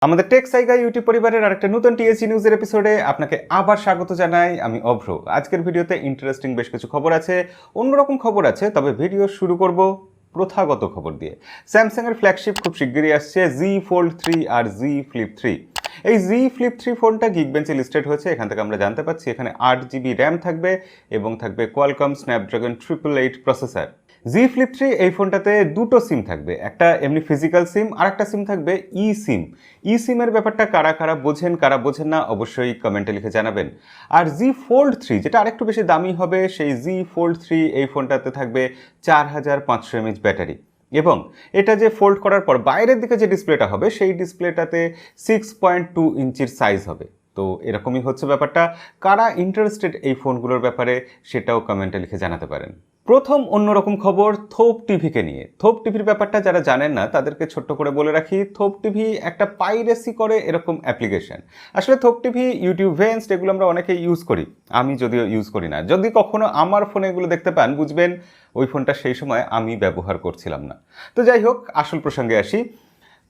আমাদের take সাইগা YouTube পরিবারের আরেকটা নতুন টিএসজি নিউজের এপিসোডে আপনাকে আবার স্বাগত জানাই। আমি অভ্র। আজকের ভিডিওতে ইন্টারেস্টিং বেশ কিছু খবর আছে, অন্যরকম খবর আছে। তবে ভিডিও শুরু করব প্রথাগত খবর দিয়ে। স্যামসাংয়ের ফ্ল্যাগশিপ খুব শিগগিরই আসছে, জি ফোল্ড 3 আর জি ফ্লিপ 3। এই জি ফ্লিপ 3 ফোনটা গিগবেঞ্চে লিস্টেড হয়েছে। এখান থেকে আমরা জানতে পারছি এখানে 8GB র্যাম থাকবে এবং থাকবে কোয়ালকম স্ন্যাপড্রাগন 888 প্রসেসর। জি ফ্লিপ 3 এই ফোনটাতে দুটো সিম থাকবে, একটা এমনি ফিজিক্যাল সিম আর একটা সিম থাকবে ই সিম। ই সিমের ব্যাপারটা কারা কারা বোঝেন কারা বোঝেন না অবশ্যই কমেন্টে লিখে জানাবেন। আর জি ফোল্ড 3 যেটা আরেকটু বেশি দামি হবে, সেই জি ফোল্ড 3 এই ফোনটাতে থাকবে 4500 mAh ব্যাটারি এবং এটা যে ফোল্ড করার পর বাইরের দিকে যে ডিসপ্লেটা হবে সেই ডিসপ্লেটাতে 6.2 ইঞ্চির সাইজ হবে। তো এরকমই হচ্ছে ব্যাপারটা। কারা ইন্টারেস্টেড এই ফোনগুলোর ব্যাপারে সেটাও কমেন্টে লিখে জানাতে পারেন। প্রথম অন্যরকম খবর থোপ টিভিকে নিয়ে। থোপ টিভির ব্যাপারটা যারা জানেন না তাদেরকে ছোট্ট করে বলে রাখি, থোপ টিভি একটা পাইরেসি করে এরকম অ্যাপ্লিকেশন। আসলে থোপ টিভি, ইউটিউব ভেন্সড এগুলো আমরা অনেকেই ইউজ করি, আমি যদিও ইউজ করি না। যদি কখনো আমার ফোনে এগুলো দেখতে পান বুঝবেন ওই ফোনটা সেই সময় আমি ব্যবহার করছিলাম না। তো যাই হোক, আসল প্রসঙ্গে আসি।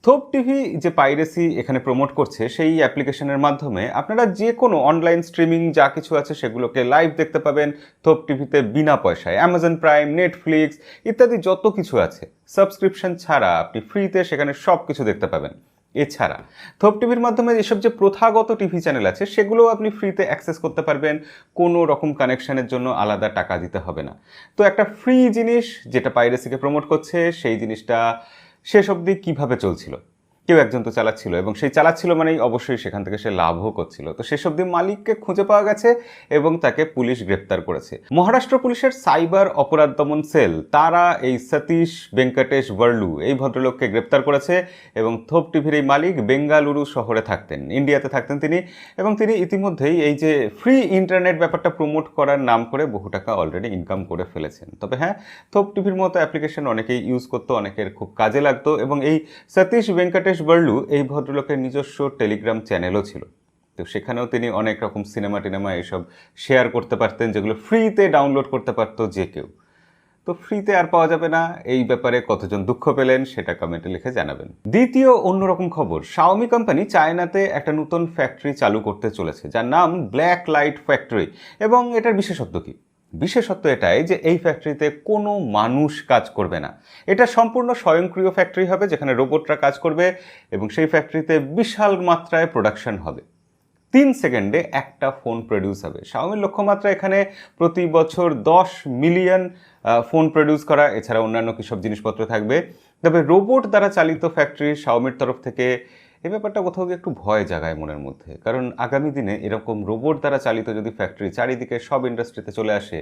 থোপ টিভি যে পাইরেসি এখানে প্রমোট করছে, সেই অ্যাপ্লিকেশনের মাধ্যমে আপনারা যে কোনো অনলাইন স্ট্রিমিং যা কিছু আছে সেগুলোকে লাইভ দেখতে পাবেন থোপ টিভিতে বিনা পয়সায়। অ্যামাজন প্রাইম, নেটফ্লিক্স ইত্যাদি যত কিছু আছে সাবস্ক্রিপশন ছাড়া আপনি ফ্রিতে সেখানে সব কিছু দেখতে পাবেন। এছাড়া থোপ টিভির মাধ্যমে এসব যে প্রথাগত টিভি চ্যানেল আছে সেগুলোও আপনি ফ্রিতে অ্যাক্সেস করতে পারবেন, কোনো রকম কানেকশনের জন্য আলাদা টাকা দিতে হবে না। তো একটা ফ্রি জিনিস যেটা পাইরেসিকে প্রমোট করছে, সেই জিনিসটা শেষ অবধি কীভাবে চলছিল? কেউ একজন তো চালাচ্ছিল এবং সেই চালাচ্ছিল মানেই অবশ্যই সেখান থেকে সে লাভও করছিল। তো শেষ অবধি মালিককে খুঁজে পাওয়া গেছে এবং তাকে পুলিশ গ্রেপ্তার করেছে। মহারাষ্ট্র পুলিশের সাইবার অপরাধ দমন সেল তারা এই সতীশ ভেঙ্কটেশ ভার্লু এই ভদ্রলোককে গ্রেপ্তার করেছে এবং থোপ টিভির এই মালিক বেঙ্গালুরু শহরে থাকতেন, ইন্ডিয়াতে থাকতেন তিনি। এবং তিনি ইতিমধ্যেই এই যে ফ্রি ইন্টারনেট ব্যাপারটা প্রমোট করার নাম করে বহু টাকা অলরেডি ইনকাম করে ফেলেছেন। তবে হ্যাঁ, থোপ টিভির মতো অ্যাপ্লিকেশন অনেকেই ইউজ করতো, অনেকের খুব কাজে লাগতো এবং এই সতীশ ভেঙ্কটেশ ভার্লু এই ভদ্রলোকের নিজস্ব টেলিগ্রাম চ্যানেলও ছিল। তো সেখানেও তিনি অনেক রকম সিনেমা টিনেমা এসব শেয়ার করতে পারতেন, যেগুলো ফ্রিতে ডাউনলোড করতে পারতো যে কেউ। তো ফ্রিতে আর পাওয়া যাবে না, এই ব্যাপারে কতজন দুঃখ পেলেন সেটা কমেন্টে লিখে জানাবেন। দ্বিতীয় অন্যরকম খবর, শাওমি কোম্পানি চায়নাতে একটা নতুন ফ্যাক্টরি চালু করতে চলেছে যার নাম ব্ল্যাক লাইট ফ্যাক্টরি। এবং এটার বিশেষত্ব কি? বিশেষত্ব এটাই যে এই ফ্যাক্টরিতে কোনো মানুষ কাজ করবে না। এটা সম্পূর্ণ স্বয়ংক্রিয় ফ্যাক্টরি হবে যেখানে রোবটরা কাজ করবে এবং সেই ফ্যাক্টরিতে বিশাল মাত্রায় প্রোডাকশন হবে। 3 সেকেন্ডে একটা ফোন প্রডিউস হবে। শাওমির লক্ষ্যমাত্রা এখানে প্রতি বছর 10 মিলিয়ন ফোন প্রডিউস করা, এছাড়া অন্যান্য কী সব জিনিসপত্র থাকবে। তবে রোবট দ্বারা চালিত ফ্যাক্টরি শাওমির তরফ থেকে এই ব্যাপারটা কোথাও গিয়ে একটু ভয় জাগায় মনের মধ্যে। কারণ আগামী দিনে এরকম রোবট দ্বারা চালিত যদি ফ্যাক্টরি চারিদিকে সব ইন্ডাস্ট্রিতে চলে আসে,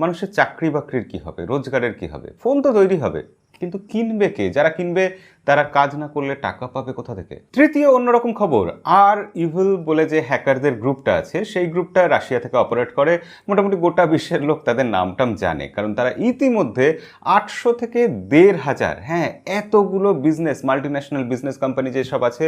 মানুষের চাকরি বাকরির কী হবে, রোজগারের কী হবে? ফোন তো তৈরি হবে কিন্তু কিনবে কে? যারা কিনবে তারা কাজ না করলে টাকা পাবে কোথা থেকে? তৃতীয় অন্যরকম খবর, আর ইভিল বলে যে হ্যাকারদের গ্রুপটা আছে সেই গ্রুপটা রাশিয়া থেকে অপারেট করে। মোটামুটি গোটা বিশ্বের লোক তাদের নামটাম জানে, কারণ তারা ইতিমধ্যে 800 থেকে 1500, হ্যাঁ এতগুলো বিজনেস, মাল্টিন্যাশনাল বিজনেস কোম্পানি যেসব আছে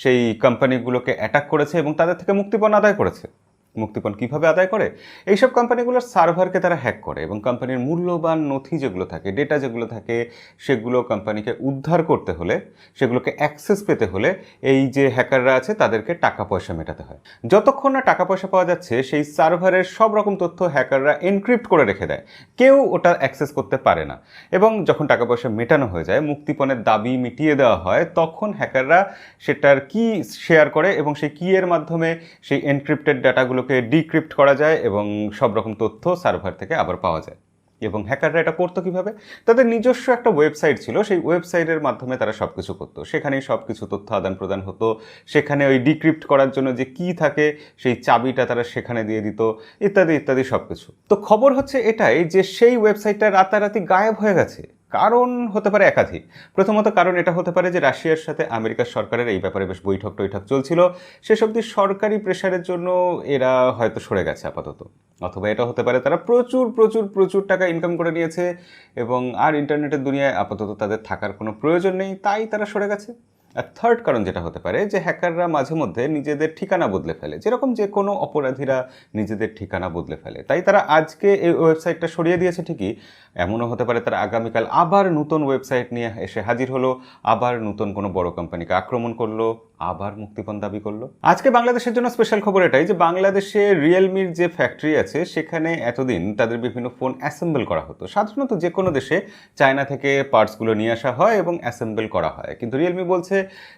সেই কোম্পানিগুলোকে অ্যাটাক করেছে এবং তাদের থেকে মুক্তিপণ আদায় করেছে। মুক্তিপণ কীভাবে আদায় করে? এইসব কোম্পানিগুলোর সার্ভারকে তারা হ্যাক করে এবং কোম্পানির মূল্যবান নথি যেগুলো থাকে, ডেটা যেগুলো থাকে, সেগুলো কোম্পানিকে উদ্ধার করতে হলে, সেগুলোকে অ্যাক্সেস পেতে হলে এই যে হ্যাকাররা আছে তাদেরকে টাকা পয়সা মেটাতে হয়। যতক্ষণ না টাকা পয়সা পাওয়া যাচ্ছে সেই সার্ভারের সব রকম তথ্য হ্যাকাররা এনক্রিপ্ট করে রেখে দেয়, কেউ ওটা অ্যাক্সেস করতে পারে না। এবং যখন টাকা পয়সা মেটানো হয়ে যায়, মুক্তিপণের দাবি মিটিয়ে দেওয়া হয়, তখন হ্যাকাররা সেটার কি শেয়ার করে এবং সেই কিয়ের মাধ্যমে সেই এনক্রিপ্টেড ডাটাগুলো ডিক্রিপ্ট করা যায় এবং সব রকম তথ্য সার্ভার থেকে আবার পাওয়া যায়। এবং হ্যাকাররা এটা করতো কীভাবে? তাদের নিজস্ব একটা ওয়েবসাইট ছিল, সেই ওয়েবসাইটের মাধ্যমে তারা সব কিছু করতো, সেখানেই সব কিছু তথ্য আদান প্রদান হতো। সেখানে ওই ডিক্রিপ্ট করার জন্য যে কী থাকে সেই চাবিটা তারা সেখানে দিয়ে দিত, ইত্যাদি ইত্যাদি সব কিছু। তো খবর হচ্ছে এটাই যে সেই ওয়েবসাইটটা রাতারাতি গায়েব হয়ে গেছে। কারণ হতে পারে একাধিক। প্রথমত কারণ এটা হতে পারে যে রাশিয়ার সাথে আমেরিকার সরকারের এই ব্যাপারে বেশ বৈঠক টৈঠক চলছিল, সেসব দিয়ে সরকারি প্রেশারের জন্য এরা হয়তো সরে গেছে আপাতত। অথবা এটা হতে পারে তারা প্রচুর প্রচুর প্রচুর টাকা ইনকাম করে নিয়েছে এবং আর ইন্টারনেটের দুনিয়ায় আপাতত তাদের থাকার কোনো প্রয়োজন নেই, তাই তারা সরে গেছে। আর থার্ড কারণ যেটা হতে পারে যে হ্যাকাররা মাঝে মধ্যে নিজেদের ঠিকানা বদলে ফেলে, যেরকম যে কোনো অপরাধীরা নিজেদের ঠিকানা বদলে ফেলে। তাই তারা আজকে এই ওয়েবসাইটটা সরিয়ে দিয়েছে ঠিকই, এমনও হতে পারে তারা আগামীকাল আবার নতুন ওয়েবসাইট নিয়ে এসে হাজির হলো, আবার নতুন কোনো বড় কোম্পানিকে আক্রমণ করলো, আবার মুক্তিপণ দাবি করলো। আজকে বাংলাদেশের জন্য স্পেশাল খবর এটাই যে বাংলাদেশে রিয়েলমির যে ফ্যাক্টরি আছে সেখানে এতদিন তাদের বিভিন্ন ফোন অ্যাসেম্বল করা হতো। সাধারণত যে কোনো দেশে চায়না থেকে পার্টসগুলো নিয়ে আসা হয় এবং অ্যাসেম্বল করা হয়, কিন্তু রিয়েলমি বলছে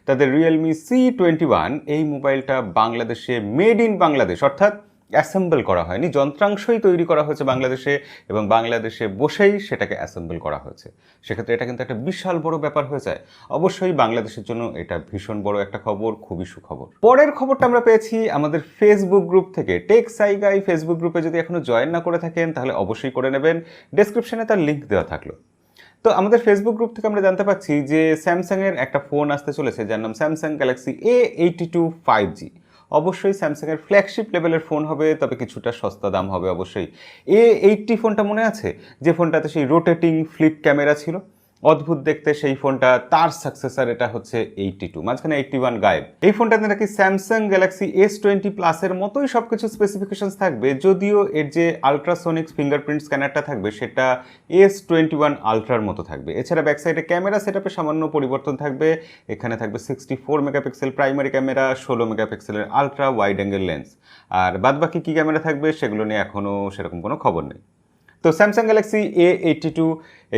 তাদের রিয়েলমি C21 এই মোবাইলটা বাংলাদেশে মেড ইন বাংলাদেশ, অর্থাৎ অ্যাসেম্বল করা হয়নি, যন্ত্রাংশই তৈরি করা হয়েছে বাংলাদেশে এবং বাংলাদেশে বসেই সেটাকে অ্যাসেম্বল করা হয়েছে। সেক্ষেত্রে এটা কিন্তু একটা বিশাল বড় ব্যাপার হয়ে যায়। অবশ্যই বাংলাদেশের জন্য এটা ভীষণ বড় একটা খবর, খুবই সুখবর। পরের খবরটা আমরা পেয়েছি আমাদের ফেসবুক গ্রুপ থেকে। টেক সাইগাই ফেসবুক গ্রুপে যদি এখনো জয়েন না করে থাকেন তাহলে অবশ্যই করে নেবেন, ডেসক্রিপশনে তার লিঙ্ক দেওয়া থাকলো। তো আমাদের ফেসবুক গ্রুপ থেকে আমরা জানতে পারছি যে স্যামসাংয়ের একটা ফোন আসতে চলেছে যার নাম স্যামসাং গ্যালাক্সি A82 5G। অবশ্যই স্যামসাংয়ের ফ্ল্যাগশিপ লেভেলের ফোন হবে, তবে কিছুটা সস্তা দাম হবে অবশ্যই। A80 ফোনটা মনে আছে, যে ফোনটাতে সেই রোটেটিং ফ্লিপ ক্যামেরা ছিল, অদ্ভুত দেখতে সেই ফোনটা, তার সাকসেসর এটা হচ্ছে 82, মাঝখানে 81 গায়েব। এই ফোনটাতে নাকি স্যামসাং গ্যালাক্সি S20 প্লাসের মতোই সব কিছু স্পেসিফিকেশনস থাকবে, যদিও এর যে আলট্রাসোনিক ফিঙ্গারপ্রিন্ট স্ক্যানারটা থাকবে সেটা S21 আলট্রার মতো থাকবে। এছাড়া ব্যাকসাইডে ক্যামেরা সেটআপে সামান্য পরিবর্তন থাকবে। এখানে থাকবে 64 মেগাপিক্সেল প্রাইমারি ক্যামেরা, 16 মেগাপিক্সেলের আলট্রা ওয়াইড অ্যাঙ্গেল লেন্স। আর বাদবাকি কী ক্যামেরা থাকবে সেগুলো নিয়ে এখনও সেরকম কোনো খবর নেই। তো স্যামসাং গ্যালাক্সি A82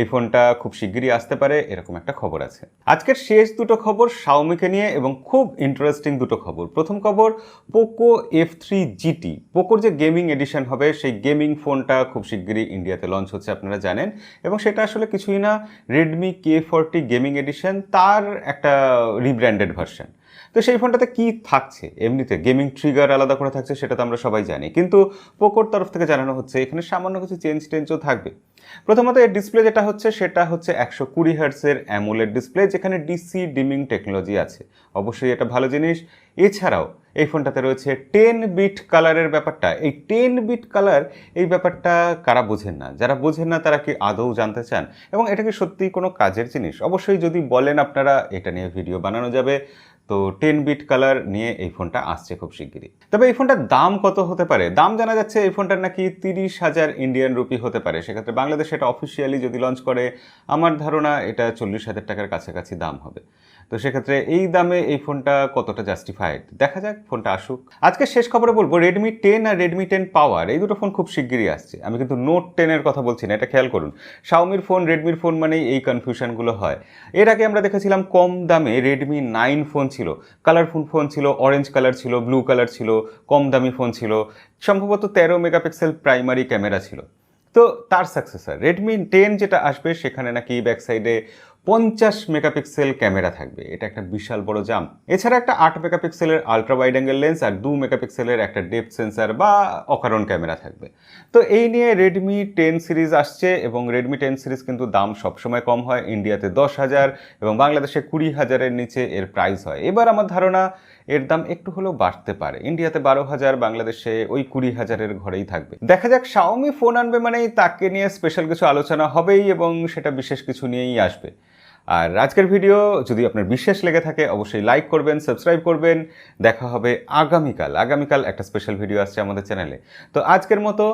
এই ফোনটা খুব শিগগিরই আসতে পারে, এরকম একটা খবর আছে। আজকের শেষ দুটো খবর শাওমিকে নিয়ে এবং খুব ইন্টারেস্টিং দুটো খবর। প্রথম খবর, পোকো F3 GT, পোকোর যে গেমিং এডিশন হবে সেই গেমিং ফোনটা খুব শিগগিরই ইন্ডিয়াতে লঞ্চ হচ্ছে, আপনারা জানেন। এবং সেটা আসলে কিছুই না, রেডমি K40 গেমিং এডিশন, তার একটা রিব্র্যান্ডেড ভার্সন। তো সেই ফোনটাতে কি থাকছে, এমনিতে গেমিং ট্রিগার আলাদা করে থাকছে সেটা তো আমরা সবাই জানি, কিন্তু পোকোর তরফ থেকে জানানো হচ্ছে এখানে সামান্য কিছু চেঞ্জও থাকবে। প্রথমত এর ডিসপ্লে যেটা হচ্ছে সেটা হচ্ছে 120 হার্টজের অ্যামোলেড ডিসপ্লে, যেখানে ডিসি ডিমিং টেকনোলজি আছে, অবশ্যই এটা ভালো জিনিস। এছাড়াও এই ফোনটাতে রয়েছে 10 বিট কালারের ব্যাপারটা। এই 10 বিট কালার, এই ব্যাপারটা কারা বোঝেন না, যারা বোঝেন না তারা কি আদৌ জানতে চান এবং এটা কি সত্যিই কোনো কাজের জিনিস? অবশ্যই যদি বলেন আপনারা, এটা নিয়ে ভিডিও বানানো যাবে। তো 10 বিট কালার নিয়ে এই ফোনটা আসছে খুব শিগগিরই। তবে এই ফোনটার দাম কত হতে পারে? দাম জানা যাচ্ছে এই ফোনটার নাকি 30,000 ইন্ডিয়ান রুপি হতে পারে। সেক্ষেত্রে বাংলাদেশে এটা অফিসিয়ালি যদি লঞ্চ করে, আমার ধারণা এটা 40,000 টাকার কাছাকাছি দাম হবে। তো সেক্ষেত্রে এই দামে এই ফোনটা কতটা জাস্টিফাইড, দেখা যাক, ফোনটা আসুক। আজকে শেষ খবরে বলবো রেডমি 10 আর রেডমি 10 পাওয়ার, এই দুটো ফোন খুব শিগগিরই আসছে। আমি কিন্তু নোট 10 এর কথা বলছি না, এটা খেয়াল করুন। শাওমির ফোন, রেডমির ফোন মানেই এই কনফিউশনগুলো হয়। এর আগে আমরা দেখেছিলাম কম দামে রেডমি 9 ফোন ছিল, কালারফুল ফোন ছিল, অরেঞ্জ কালার ছিল, ব্লু কালার ছিল, কম দামি ফোন ছিল, সম্ভবত 13 মেগাপিক্সেল প্রাইমারি ক্যামেরা ছিল। তো তার সাকসেসর রেডমি 10 যেটা আসবে সেখানে নাকি ব্যাক সাইডে 50 মেগাপিক্সেল ক্যামেরা থাকবে, এটা একটা বিশাল বড় জাম্প। এছাড়া একটা 8 মেগাপিক্সেলের আলট্রা ওয়াইড অ্যাঙ্গেল লেন্স আর 2 মেগাপিক্সেলের একটা ডেপথ সেন্সার বা অকারণ ক্যামেরা থাকবে। তো এই নিয়ে রেডমি 10 সিরিজ আসছে এবং রেডমি 10 সিরিজ কিন্তু দাম সবসময় কম হয়। ইন্ডিয়াতে 10,000 এবং বাংলাদেশে 20,000-এর নিচে এর প্রাইস হয়। এবার আমার ধারণা এর দাম একটু হলেও বাড়তে পারে, ইন্ডিয়াতে 12,000, বাংলাদেশে ওই 20,000-এর ঘরেই থাকবে। দেখা যাক, শাওমি ফোন আনবে মানেই তাকে নিয়ে স্পেশাল কিছু আলোচনা হবেই এবং সেটা বিশেষ কিছু নিয়েই আসবে। আর আজকের ভিডিও যদি আপনার বিশেষ লেগে থাকে অবশ্যই লাইক করবেন, সাবস্ক্রাইব করবেন। দেখা হবে আগামীকাল একটা স্পেশাল ভিডিও আসছে আমাদের চ্যানেলে। তো আজকের মতো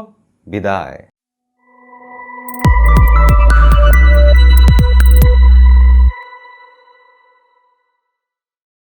বিদায়।